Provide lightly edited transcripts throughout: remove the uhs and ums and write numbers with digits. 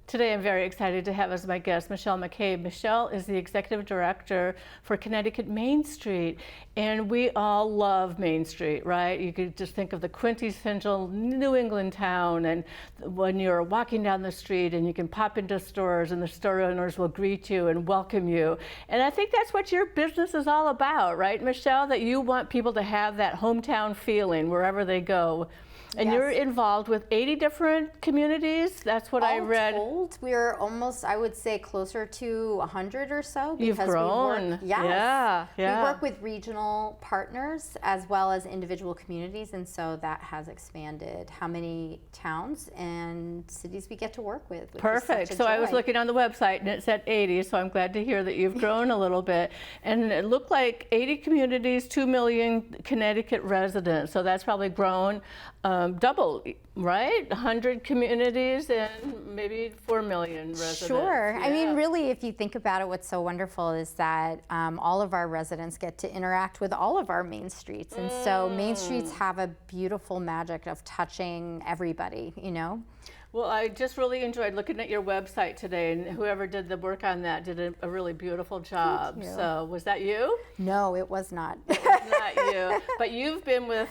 Today I'm very excited to have as my guest Michelle McCabe. Michelle is the Executive Director for Connecticut Main Street, and we all love Main Street, right? You could just think of the quintessential New England town, and when you're walking down the street and you can pop into stores and the store owners will greet you and welcome you. And I think that's what your business is all about, right, Michelle? That you want people to have that hometown feeling wherever they go. And yes, you're involved with 80 different communities. That's what I read. All told, we're almost, I would say, closer to 100 or so. You've grown. We work, yes, yeah. We work with regional partners as well as individual communities, and so that has expanded how many towns and cities we get to work with. Perfect. So I was looking on the website and it said 80, so I'm glad to hear that you've grown a little bit. And it looked like 80 communities, 2 million Connecticut residents. So that's probably grown double, right? 100 communities and maybe 4 million residents. Sure. Yeah. I mean, really, if you think about it, what's so wonderful is that all of our residents get to interact with all of our main streets. And so main streets have a beautiful magic of touching everybody, you know? Well, I just really enjoyed looking at your website today, and whoever did the work on that did a really beautiful job. Thank you. So, was that you? No, it was not. It was not you. But you've been with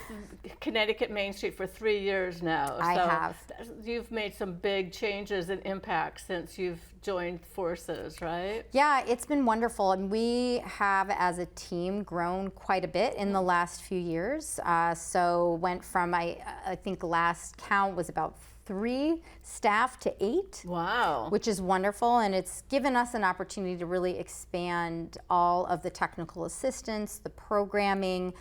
Connecticut Main Street for 3 years now. I have. You've made some big changes and impacts since you've joined forces, right? Yeah, it's been wonderful. And we have, as a team, grown quite a bit in the last few years. So went from, I think last count was about 3 staff to 8. Wow. Which is wonderful, and it's given us an opportunity to really expand all of the technical assistance, the programming,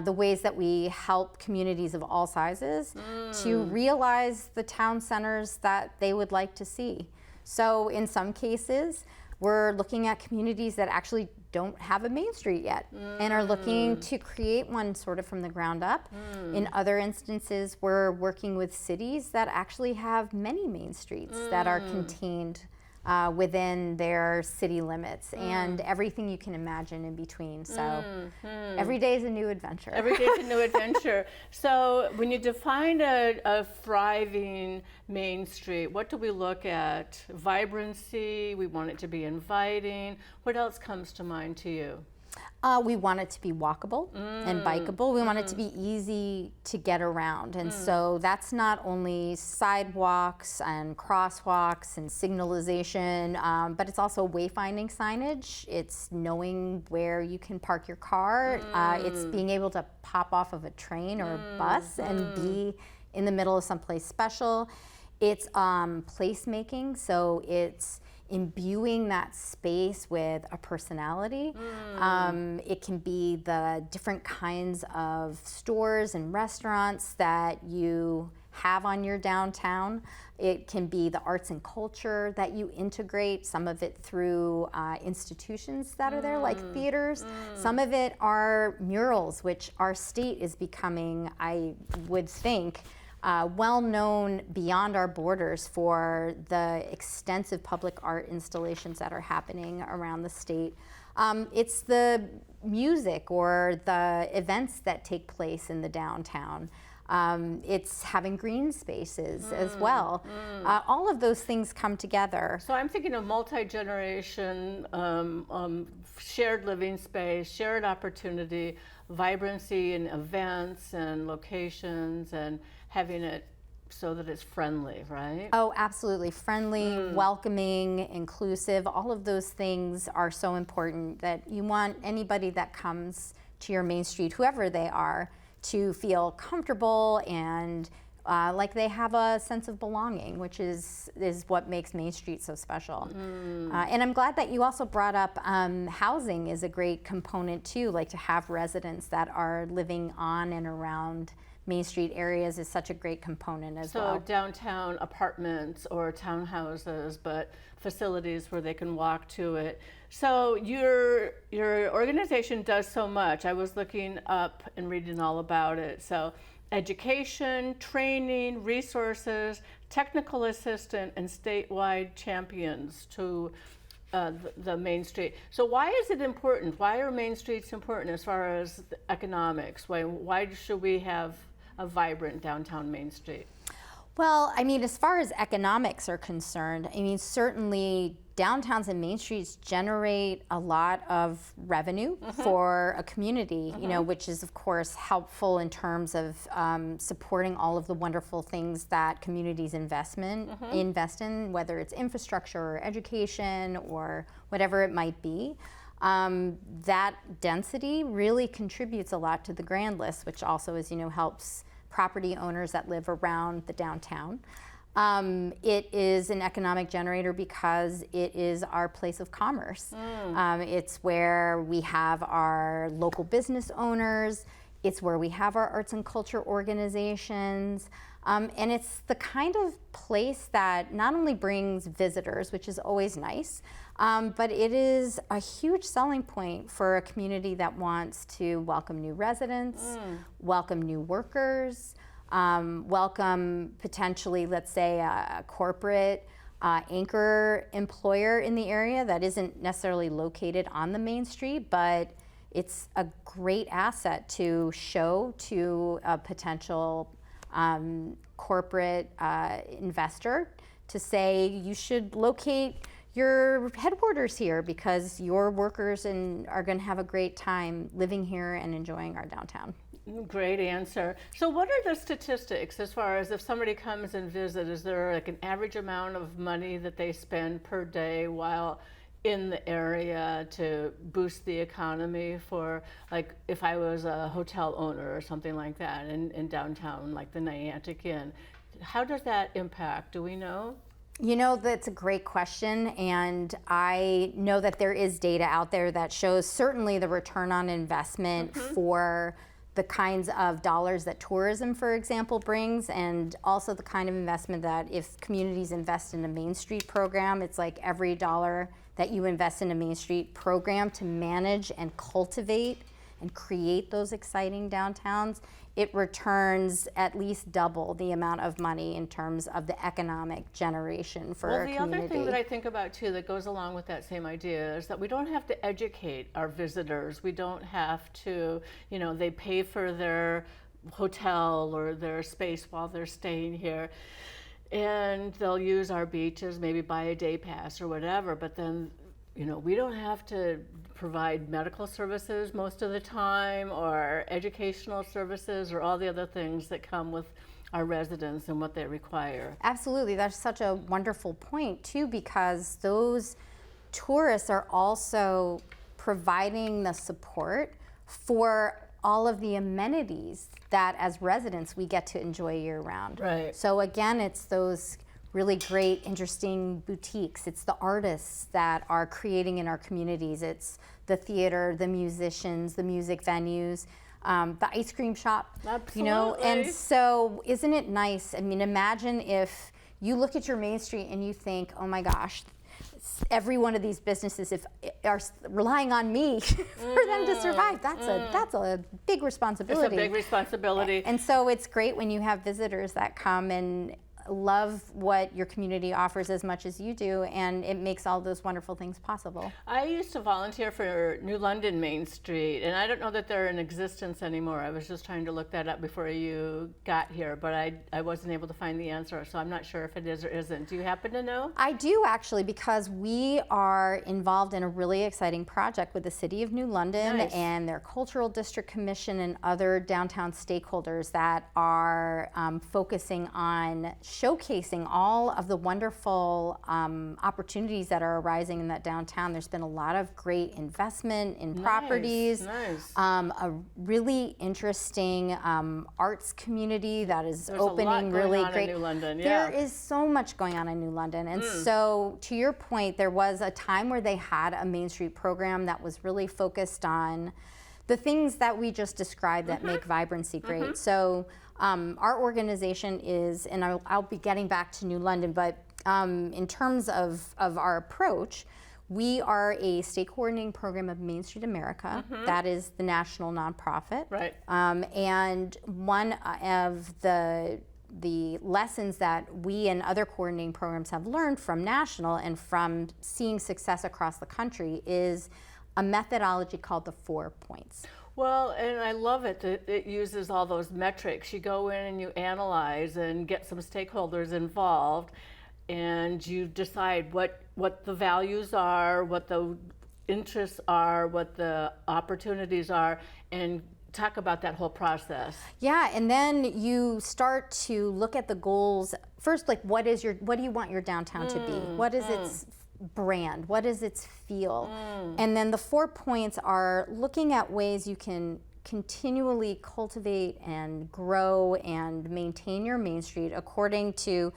the ways that we help communities of all sizes to realize the town centers that they would like to see. So in some cases, we're looking at communities that actually don't have a main street yet and are looking to create one sort of from the ground up. In other instances, we're working with cities that actually have many main streets that are contained within their city limits and everything you can imagine in between. So every day is a new adventure. Every day is a new adventure. So when you define a thriving Main Street, what do we look at? Vibrancy, we want it to be inviting. What else comes to mind to you? We want it to be walkable and bikeable. We want it to be easy to get around. And so that's not only sidewalks and crosswalks and signalization, but it's also wayfinding signage. It's knowing where you can park your car. It's being able to pop off of a train or a bus and be in the middle of someplace special. It's placemaking, so it's imbuing that space with a personality. It can be the different kinds of stores and restaurants that you have on your downtown. It can be the arts and culture that you integrate, some of it through institutions that are there, like theaters. Some of it are murals, which our state is becoming, I would think, well known beyond our borders for the extensive public art installations that are happening around the state. It's the music or the events that take place in the downtown. It's having green spaces as well. All of those things come together. So I'm thinking of multi-generation, shared living space, shared opportunity, vibrancy in events and locations, and having it so that it's friendly, right? Oh, absolutely. Friendly, welcoming, inclusive. All of those things are so important that you want anybody that comes to your Main Street, whoever they are, to feel comfortable and like they have a sense of belonging, which is what makes Main Street so special. And I'm glad that you also brought up housing is a great component too, like to have residents that are living on and around Main Street areas is such a great component as well. So downtown apartments or townhouses, but facilities where they can walk to it. So your organization does so much. I was looking up and reading all about it. So education, training, resources, technical assistance, and statewide champions to the Main Street. So why is it important? Why are Main Streets important as far as economics? Why should we have a vibrant downtown Main Street? Well, I mean, as far as economics are concerned, I mean, certainly downtowns and main streets generate a lot of revenue for a community, you know, which is of course helpful in terms of supporting all of the wonderful things that communities invest in, whether it's infrastructure or education or whatever it might be. That density really contributes a lot to the grand list, which also, as you know, helps property owners that live around the downtown. It is an economic generator because it is our place of commerce. It's where we have our local business owners. It's where we have our arts and culture organizations. And it's the kind of place that not only brings visitors, which is always nice, but it is a huge selling point for a community that wants to welcome new residents, welcome new workers, welcome potentially, let's say, a corporate anchor employer in the area that isn't necessarily located on the main street, but it's a great asset to show to a potential corporate investor to say you should locate your headquarters here because your workers are going to have a great time living here and enjoying our downtown. Great answer. So what are the statistics as far as if somebody comes and visits, is there like an average amount of money that they spend per day while in the area to boost the economy for, like if I was a hotel owner or something like that in downtown, like the Niantic Inn, how does that impact? Do we know? You know, that's a great question, and I know that there is data out there that shows certainly the return on investment for the kinds of dollars that tourism, for example, brings, and also the kind of investment that if communities invest in a Main Street program, it's like every dollar that you invest in a Main Street program to manage and cultivate and create those exciting downtowns, it returns at least double the amount of money in terms of the economic generation for a community. Well, the other thing that I think about too that goes along with that same idea is that we don't have to educate our visitors. We don't have to, you know, they pay for their hotel or their space while they're staying here. And they'll use our beaches, maybe buy a day pass or whatever, but then, you know, we don't have to provide medical services most of the time or educational services or all the other things that come with our residents and what they require. Absolutely, that's such a wonderful point too, because those tourists are also providing the support for all of the amenities that as residents we get to enjoy year round. Right. So again, it's those really great, interesting boutiques. It's the artists that are creating in our communities. It's the theater, the musicians, the music venues, the ice cream shop. Absolutely. You know, and so isn't it nice? I mean, imagine if you look at your Main Street and you think, oh my gosh, every one of these businesses are relying on me for them to survive. That's a big responsibility. It's a big responsibility. And so it's great when you have visitors that come and love what your community offers as much as you do, and it makes all those wonderful things possible. I used to volunteer for New London Main Street, and I don't know that they're in existence anymore. I was just trying to look that up before you got here, but I wasn't able to find the answer, so I'm not sure if it is or isn't. Do you happen to know? I do actually, because we are involved in a really exciting project with the City of New London and their Cultural District Commission and other downtown stakeholders that are focusing on showcasing all of the wonderful opportunities that are arising in that downtown. There's been a lot of great investment in properties, a really interesting arts community that is opening really great. In New London, There is so much going on in New London, and so to your point, there was a time where they had a Main Street program that was really focused on the things that we just described that make vibrancy great. So our organization is, and I'll be getting back to New London, but in terms of our approach, we are a state coordinating program of Main Street America. That is the national nonprofit. Right. And one of the lessons that we and other coordinating programs have learned from national and from seeing success across the country is a methodology called the 4 points. Well, and I love it that it uses all those metrics. You go in and you analyze and get some stakeholders involved, and you decide what the values are, what the interests are, what the opportunities are, and talk about that whole process. Yeah, and then you start to look at the goals. First, like what do you want your downtown to be? What is its brand? What is its feel? And then the 4 points are looking at ways you can continually cultivate and grow and maintain your Main Street according to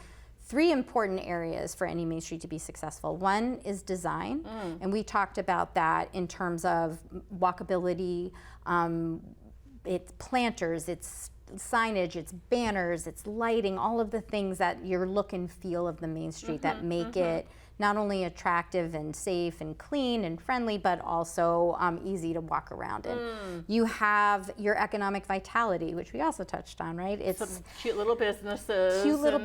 3 important areas for any Main Street to be successful. One is design, and we talked about that in terms of walkability, it's planters, it's signage, it's banners, it's lighting, all of the things that your look and feel of the Main Street that make it not only attractive and safe and clean and friendly, but also easy to walk around in. You have your economic vitality, which we also touched on, right? It's some cute little businesses,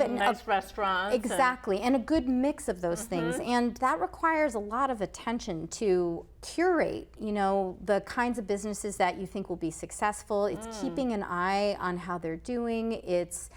nice restaurants. Exactly, and a good mix of those things. And that requires a lot of attention to curate, the kinds of businesses that you think will be successful. It's keeping an eye on how they're doing. It's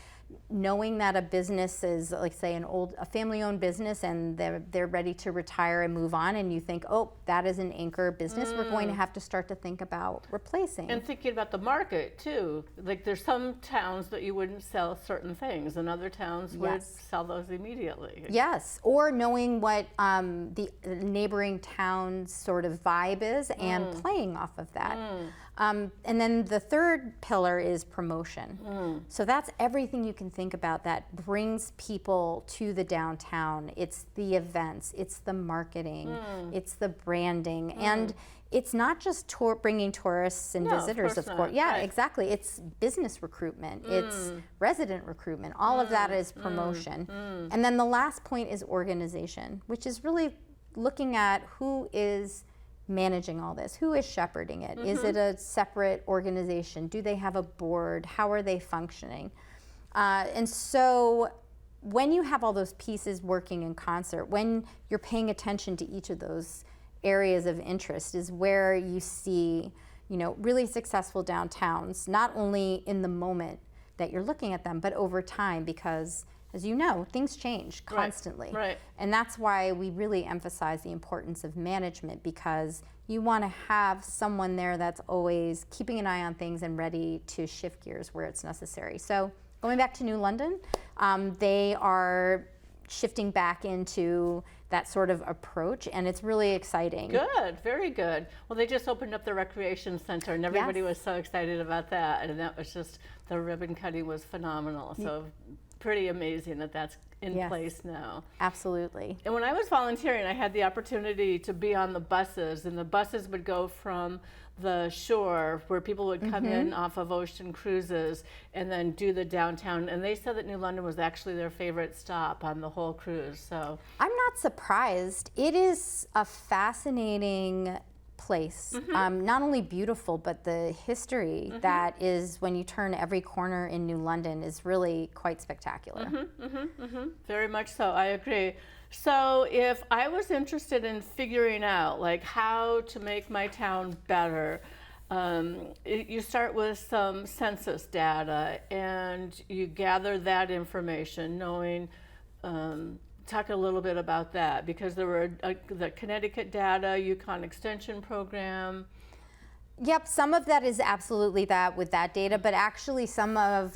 knowing that a business is, like, say, a family-owned business, and they're ready to retire and move on, and you think, oh, that is an anchor business. We're going to have to start to think about replacing. And thinking about the market too. Like, there's some towns that you wouldn't sell certain things, and other towns would sell those immediately. Yes, or knowing what the neighboring town's sort of vibe is and playing off of that. And then the third pillar is promotion. So that's everything you can think about that brings people to the downtown. It's the events, it's the marketing, it's the branding, and it's not just bringing tourists and visitors, of course. Yeah, right. Exactly. It's business recruitment, it's resident recruitment. All of that is promotion. And then the last point is organization, which is really looking at who is managing all this, who is shepherding it. Is it a separate organization? Do they have a board? How are they functioning? And so when you have all those pieces working in concert, when you're paying attention to each of those areas of interest, is where you see, really successful downtowns, not only in the moment that you're looking at them, but over time, because as you know, things change constantly. Right. And that's why we really emphasize the importance of management, because you want to have someone there that's always keeping an eye on things and ready to shift gears where it's necessary. So going back to New London, they are shifting back into that sort of approach, and it's really exciting. Good, very good. Well, they just opened up the recreation center, and everybody was so excited about that, and that was just, the ribbon cutting was phenomenal. So pretty amazing that that's in place now. Absolutely. And when I was volunteering, I had the opportunity to be on the buses, and the buses would go from the shore where people would come in off of ocean cruises and then do the downtown, and they said that New London was actually their favorite stop on the whole cruise. So I'm not surprised. It is a fascinating place, not only beautiful, but the history that is, when you turn every corner in New London, is really quite spectacular. Very much so, I agree. So if I was interested in figuring out like how to make my town better, you start with some census data and you gather that information, knowing, talk a little bit about that, because there were the Connecticut data, Yukon Extension Program. Yep, some of that is absolutely that with that data, but actually some of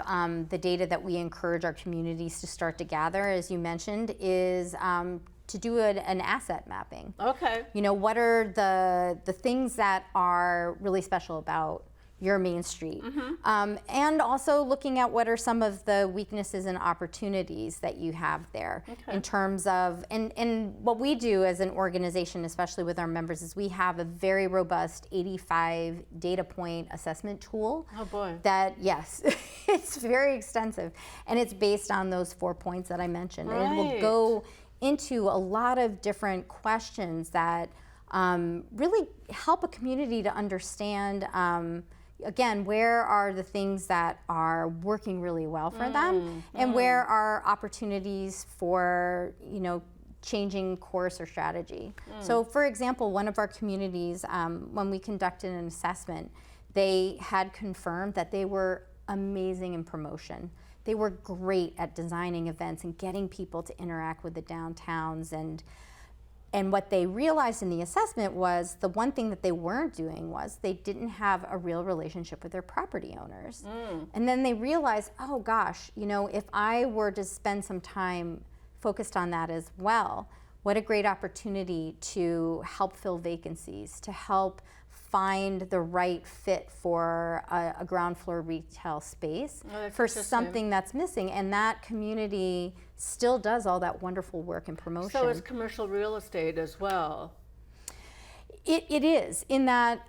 the data that we encourage our communities to start to gather, as you mentioned, is to do an asset mapping. Okay. What are the things that are really special about your Main Street? And also looking at what are some of the weaknesses and opportunities that you have there in terms of, and what we do as an organization, especially with our members, is we have a very robust 85 data point assessment tool. Oh boy. That, yes, it's very extensive. And it's based on those 4 points that I mentioned. Right. And it will go into a lot of different questions that really help a community to understand, again, where are the things that are working really well for them, and where are opportunities for, changing course or strategy. So for example, one of our communities, when we conducted an assessment, they had confirmed that they were amazing in promotion. They were great at designing events and getting people to interact with the downtowns. And what they realized in the assessment was the one thing that they weren't doing was they didn't have a real relationship with their property owners. And then they realized, oh gosh, you know, if I were to spend some time focused on that as well, what a great opportunity to help fill vacancies, to help find the right fit for a ground floor retail space for something that's missing. And that community still does all that wonderful work and promotion. So is commercial real estate as well. It is, in that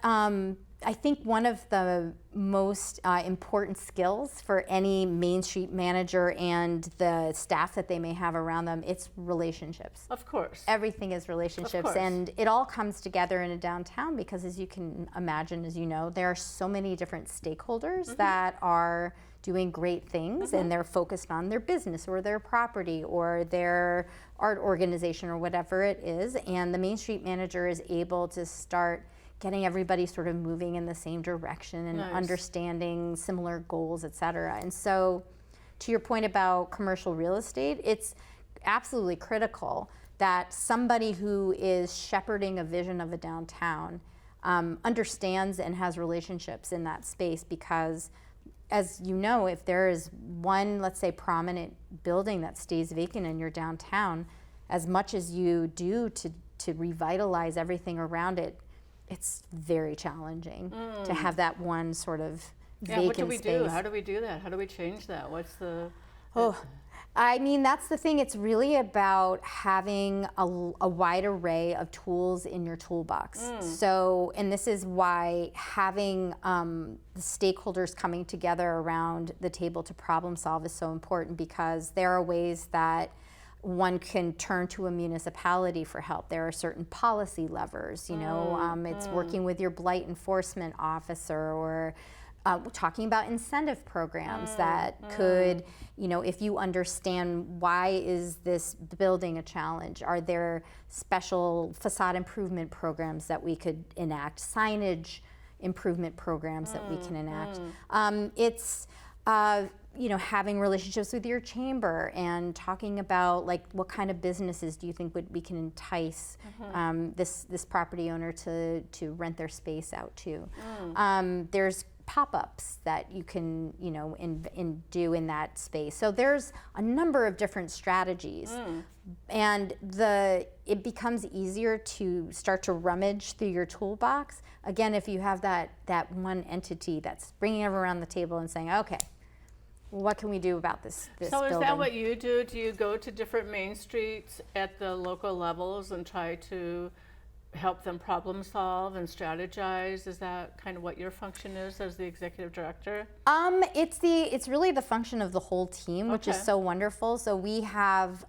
I think one of the most important skills for any Main Street manager and the staff that they may have around them, it's relationships. Of course. Everything is relationships, and it all comes together in a downtown because, as you can imagine, as you know, there are so many different stakeholders that are doing great things, and they're focused on their business or their property or their art organization or whatever it is, and the Main Street manager is able to start getting everybody sort of moving in the same direction and understanding similar goals, et cetera. And so, to your point about commercial real estate, it's absolutely critical that somebody who is shepherding a vision of a downtown understands and has relationships in that space, because, as you know, if there is one, let's say, prominent building that stays vacant in your downtown, as much as you do to revitalize everything around it, it's very challenging to have that one sort of vacant what do we space. do? How do we do that? How do we change that? What's the... I mean, that's the thing. It's really about having a wide array of tools in your toolbox. So, and this is why having the stakeholders coming together around the table to problem solve is so important, because there are ways that one can turn to a municipality for help. There are certain policy levers, you know, it's working with your blight enforcement officer, or talking about incentive programs that could, you know, if you understand why is this building a challenge, are there special facade improvement programs that we could enact, signage improvement programs that we can enact. It's you know, having relationships with your chamber and talking about, like, what kind of businesses do you think we can entice this property owner to rent their space out to. There's pop-ups that you can, you know, do in that space. So there's a number of different strategies, and it becomes easier to start to rummage through your toolbox again if you have that one entity that's bringing everyone around the table and saying, okay, what can we do about this So building? is that what you do? Do you go to different main streets at the local levels and try to help them problem solve and strategize? Is that kind of what your function is as the executive director? It's really the function of the whole team, which is so wonderful. So we have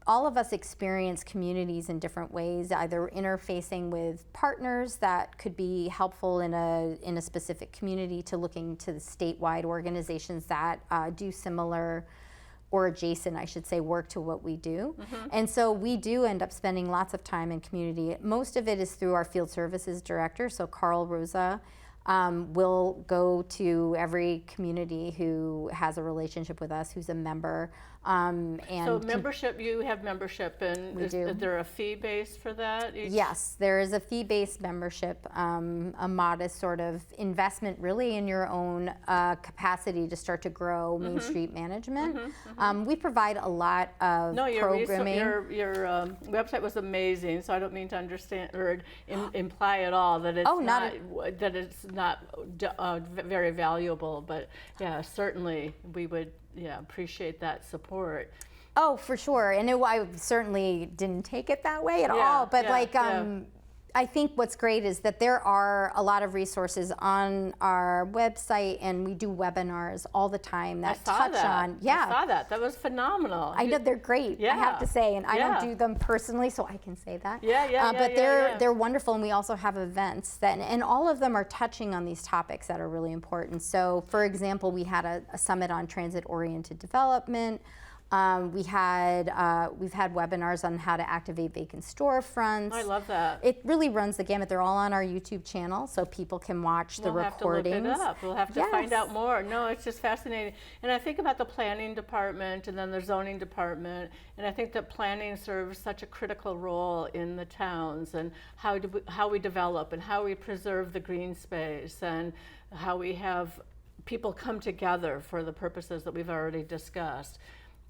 all of us experience communities in different ways, either interfacing with partners that could be helpful in a specific community, to looking to the statewide organizations that do similar or adjacent, I should say, work to what we do. And so we do end up spending lots of time in community. Most of it is through our field services director, so Carl Rosa will go to every community who has a relationship with us, who's a member. And so membership, you have membership, and is there a fee base for that? Yes, there is a fee-based membership, a modest sort of investment really in your own capacity to start to grow Main Street management. We provide a lot of programming. Your website was amazing, so I don't mean to understand or imply at all that it's not very valuable, but yeah, certainly we would appreciate that support. Oh, for sure. And I certainly didn't take it that way at all. But I think what's great is that there are a lot of resources on our website, and we do webinars all the time that touch on. I saw that. That was phenomenal. I know, they're great, I have to say, and I don't do them personally, so I can say that. But they're wonderful, and we also have events and all of them are touching on these topics that are really important. So, for example, we had a summit on transit-oriented development. We've had webinars on how to activate vacant storefronts. I love that. It really runs the gamut. They're all on our YouTube channel, so people can watch the recordings. We'll have to look it up. We'll have to Yes. find out more. No, it's just fascinating. And I think about the planning department and then the zoning department, and I think that planning serves such a critical role in the towns, and how we develop and how we preserve the green space, and how we have people come together for the purposes that we've already discussed.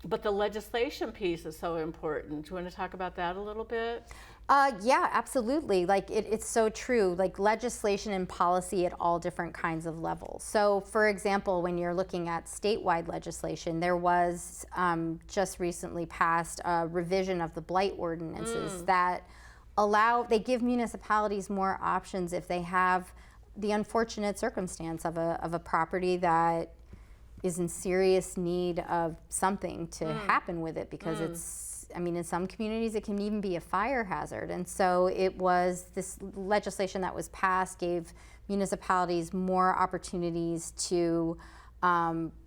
But the legislation piece is so important. Do you want to talk about that a little bit? Yeah, absolutely. Like it's so true. Like legislation and policy at all different kinds of levels. So, for example, when you're looking at statewide legislation, there was just recently passed a revision of the blight ordinances that they give municipalities more options if they have the unfortunate circumstance of a property that is in serious need of something to happen with it, because in some communities it can even be a fire hazard. And so this legislation that was passed gave municipalities more opportunities to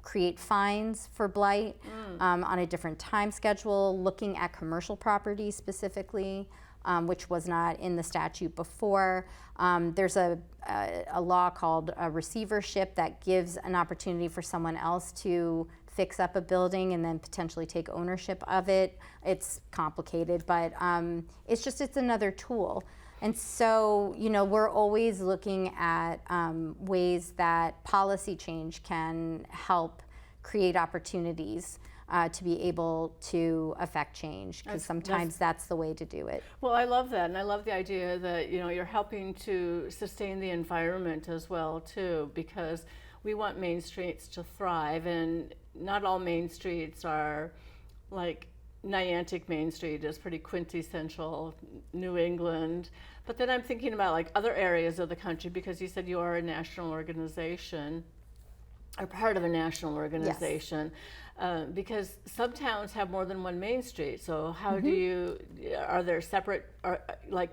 create fines for blight on a different time schedule, looking at commercial properties specifically, which was not in the statute before. There's a law called a receivership that gives an opportunity for someone else to fix up a building and then potentially take ownership of it. It's complicated, but it's another tool. And so, we're always looking at ways that policy change can help create opportunities to be able to affect change, because sometimes that's the way to do it. Well, I love that, and I love the idea that you're helping to sustain the environment as well too, because we want main streets to thrive, and not all main streets are like Niantic Main Street is pretty quintessential New England. But then I'm thinking about like other areas of the country, because you said you are a national organization, or part of a national organization. Yes. Because some towns have more than one main street. So how are there separate,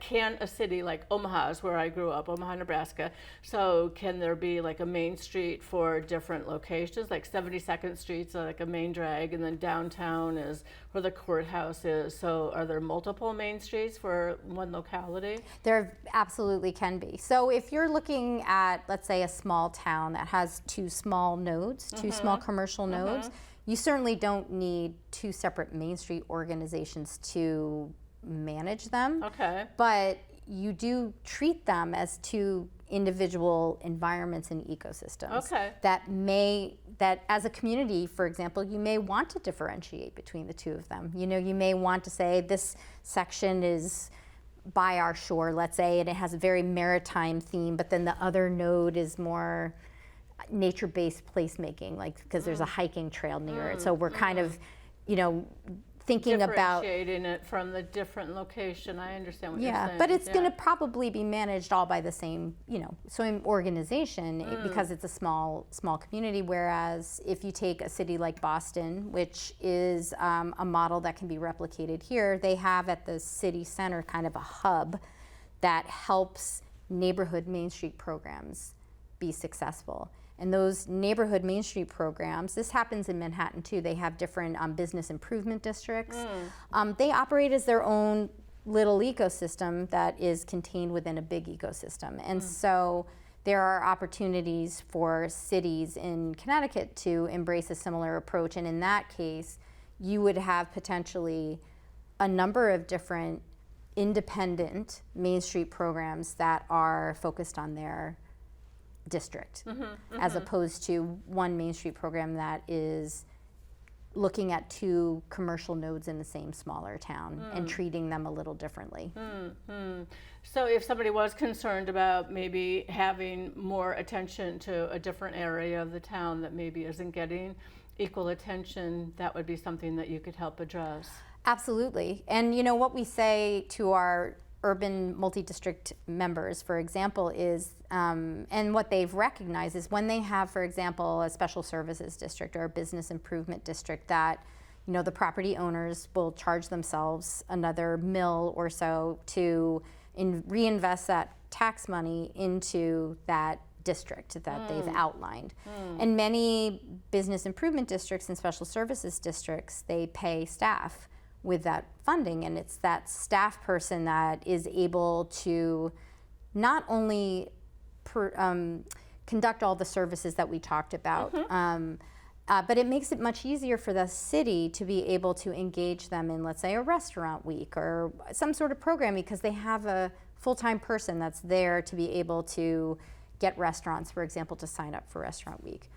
can a city like Omaha is where I grew up, Omaha, Nebraska. So can there be like a main street for different locations, like 72nd Street's like a main drag, and then downtown is where the courthouse is. So are there multiple main streets for one locality? There absolutely can be. So if you're looking at, let's say, a small town that has two small nodes, two small commercial nodes, you certainly don't need two separate Main Street organizations to manage them. Okay. But you do treat them as two individual environments and ecosystems. Okay. That as a community, for example, you may want to differentiate between the two of them. You may want to say this section is by our shore, let's say, and it has a very maritime theme, but then the other node is more nature-based placemaking, like because there's a hiking trail near it. So we're kind of, thinking about differentiating it from the different location. I understand what you're saying. But it's going to probably be managed all by the same, same organization because it's a small community. Whereas if you take a city like Boston, which is a model that can be replicated here, they have at the city center kind of a hub that helps neighborhood Main Street programs be successful. And those neighborhood Main Street programs, this happens in Manhattan too, they have different business improvement districts. They operate as their own little ecosystem that is contained within a big ecosystem. And so there are opportunities for cities in Connecticut to embrace a similar approach. And in that case, you would have potentially a number of different independent Main Street programs that are focused on their district, as opposed to one Main Street program that is looking at two commercial nodes in the same smaller town and treating them a little differently. So if somebody was concerned about maybe having more attention to a different area of the town that maybe isn't getting equal attention, that would be something that you could help address. Absolutely. And what we say to our urban multi-district members, for example, is, and what they've recognized is when they have, for example, a special services district or a business improvement district that, the property owners will charge themselves another $1 or so to reinvest that tax money into that district that they've outlined. And many business improvement districts and special services districts, they pay staff with that funding, and it's that staff person that is able to not only conduct all the services that we talked about, but it makes it much easier for the city to be able to engage them in, let's say, a restaurant week or some sort of program, because they have a full-time person that's there to be able to get restaurants, for example, to sign up for Restaurant Week.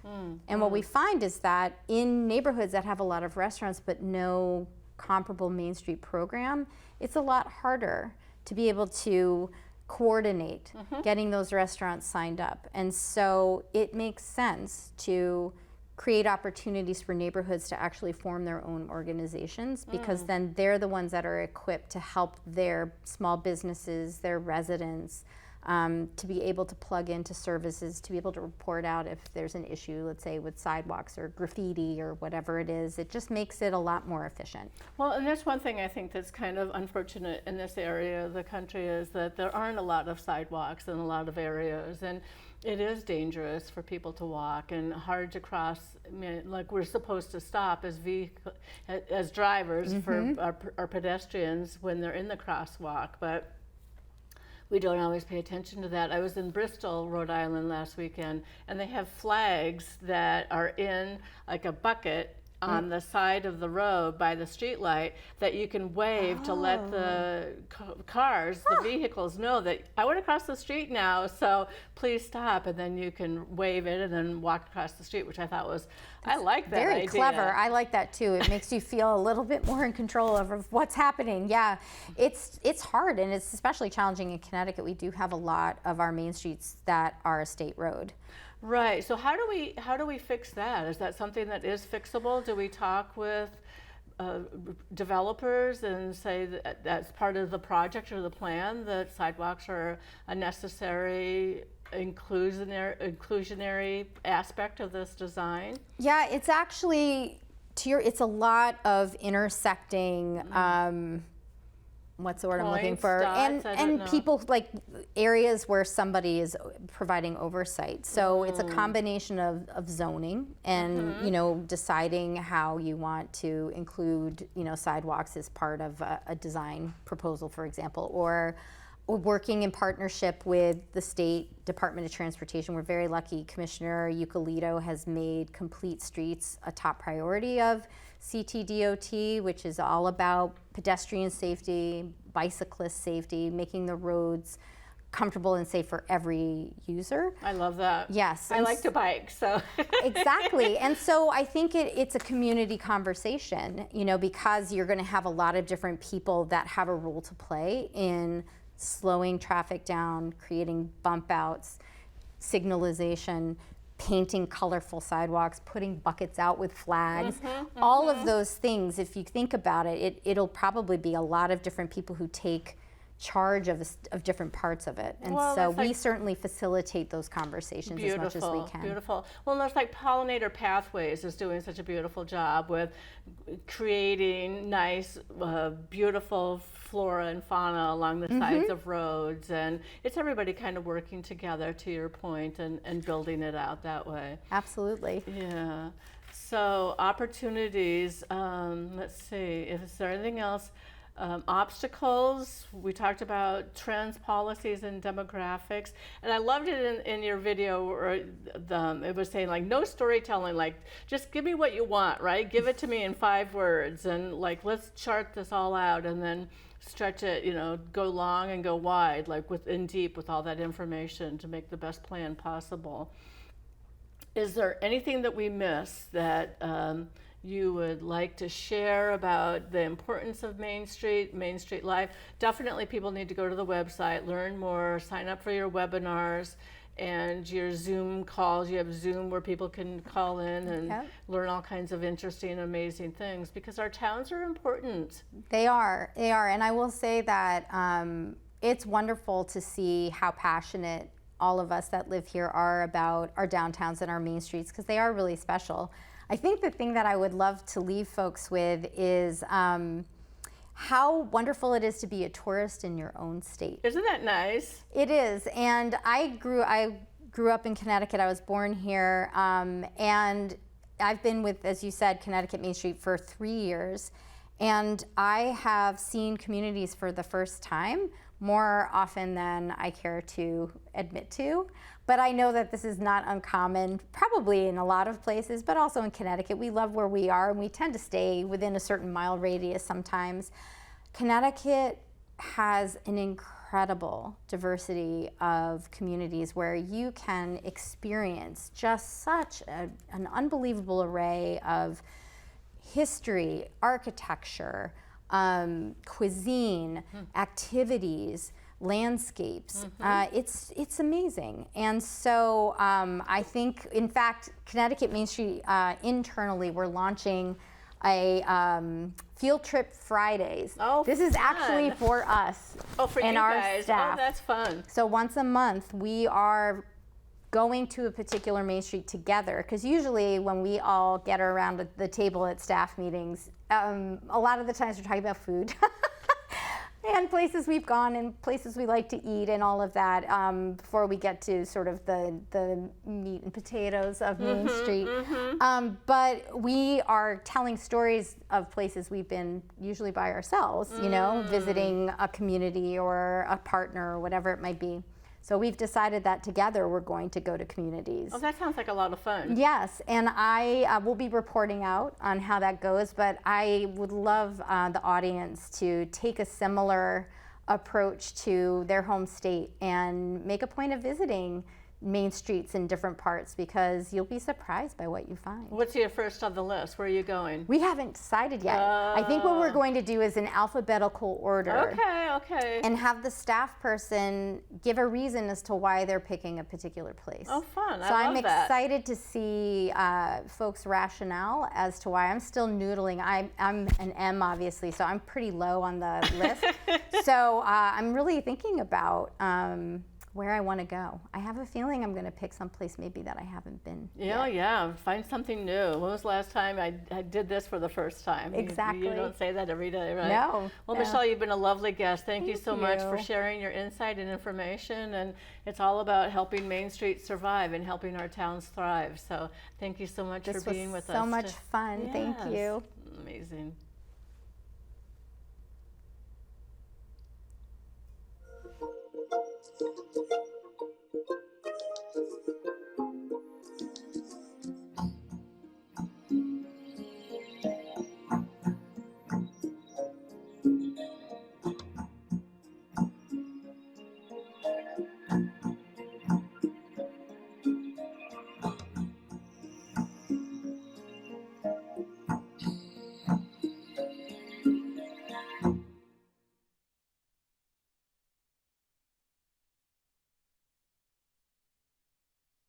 And what we find is that in neighborhoods that have a lot of restaurants but no comparable Main Street program, it's a lot harder to be able to coordinate getting those restaurants signed up. And so it makes sense to create opportunities for neighborhoods to actually form their own organizations, because then they're the ones that are equipped to help their small businesses, their residents, to be able to plug into services, to be able to report out if there's an issue, let's say with sidewalks or graffiti or whatever it is. It just makes it a lot more efficient. Well, and that's one thing I think that's kind of unfortunate in this area of the country, is that there aren't a lot of sidewalks in a lot of areas, and it is dangerous for people to walk and hard to cross. I mean, like, we're supposed to stop as drivers for our pedestrians when they're in the crosswalk, but we don't always pay attention to that. I was in Bristol, Rhode Island last weekend, and they have flags that are in like a bucket on the side of the road by the street light that you can wave to let the cars, the vehicles, know that I want to cross the street now, so please stop, and then you can wave it and then walk across the street, which I thought was, I like that Very idea. clever. I like that too. It makes you feel a little bit more in control of what's happening. Yeah, it's hard, and it's especially challenging in Connecticut. We do have a lot of our main streets that are a state road. Right. So how do we fix that? Is that something that is fixable? Do we talk with developers and say that that's part of the project or the plan, that sidewalks are a necessary inclusionary aspect of this design? Yeah, it's actually it's a lot of intersecting. What's the word I'm looking for? And people, like areas where somebody is providing oversight. So it's a combination of zoning and deciding how you want to include sidewalks as part of a design proposal, for example, or working in partnership with the State Department of Transportation. We're very lucky. Commissioner Eucalito has made complete streets a top priority of CTDOT, which is all about pedestrian safety, bicyclist safety, making the roads comfortable and safe for every user. I love that. Yes. I like to bike, so. Exactly. And so I think it's a community conversation, because you're going to have a lot of different people that have a role to play in slowing traffic down, creating bump outs, signalization, painting colorful sidewalks, putting buckets out with flags, all of those things. If you think about it, it'll probably be a lot of different people who take charge of different parts of it. And so we certainly facilitate those conversations as much as we can. Beautiful. Well, there's like Pollinator Pathways is doing such a beautiful job with creating nice, beautiful flora and fauna along the sides of roads, and it's everybody kind of working together, to your point, and building it out that way. Absolutely. Yeah. So opportunities, let's see, is there anything else? Obstacles, we talked about trends, policies, and demographics. And I loved it in your video where it was saying, like, no storytelling, like, just give me what you want, right? Give it to me in 5 words, and like, let's chart this all out and then stretch it, go long and go wide, like in deep with all that information to make the best plan possible. Is there anything that we missed that you would like to share about the importance of Main Street Live? Definitely people need to go to the website, learn more, sign up for your webinars and your Zoom calls. You have Zoom where people can call in and learn all kinds of interesting, amazing things, because our towns are important. They are. And I will say that it's wonderful to see how passionate all of us that live here are about our downtowns and our main streets, because they are really special. I think the thing that I would love to leave folks with is how wonderful it is to be a tourist in your own state. Isn't that nice? It is. And I grew grew up in Connecticut. I was born here, and I've been with, as you said, Connecticut Main Street for 3 years, and I have seen communities for the first time more often than I care to admit to. But I know that this is not uncommon, probably in a lot of places, but also in Connecticut. We love where we are, and we tend to stay within a certain mile radius sometimes. Connecticut has an incredible diversity of communities where you can experience just such an unbelievable array of history, architecture, cuisine, activities, landscapes. It's amazing. And so I think, in fact, Connecticut Main Street internally, we're launching a Field Trip Fridays. Oh, this is fun. actually for us for and you our guys. staff. Oh, that's fun. So once a month, we are going to a particular Main Street together, because usually when we all get around the table at staff meetings, a lot of the times we're talking about food and places we've gone and places we like to eat and all of that, before we get to sort of the meat and potatoes of Main Street. But we are telling stories of places we've been usually by ourselves, you know, visiting a community or a partner or whatever it might be. So we've decided that together we're going to go to communities. Oh, that sounds like a lot of fun. Yes, and I will be reporting out on how that goes, but I would love the audience to take a similar approach to their home state and make a point of visiting main streets in different parts, because you'll be surprised by what you find. What's your first on the list? Where are you going? We haven't decided yet. I think what we're going to do is in alphabetical order. Okay. And have the staff person give a reason as to why they're picking a particular place. Oh, fun. So I'm love that. excited to see folks' rationale as to why. I'm still noodling. I'm an M, obviously, so I'm pretty low on the list. So I'm really thinking about where I want to go. I have a feeling I'm going to pick someplace maybe that I haven't been yet. Yeah. Find something new. When was the last time I did this for the first time? Exactly. You don't say that every day, right? No. Well, no. Michelle, you've been a lovely guest. Thank you so much for you. sharing your insight and information. And it's all about helping Main Street survive and helping our towns thrive. So thank you so much for being with us. This was so much fun. Yes. Thank you. Amazing.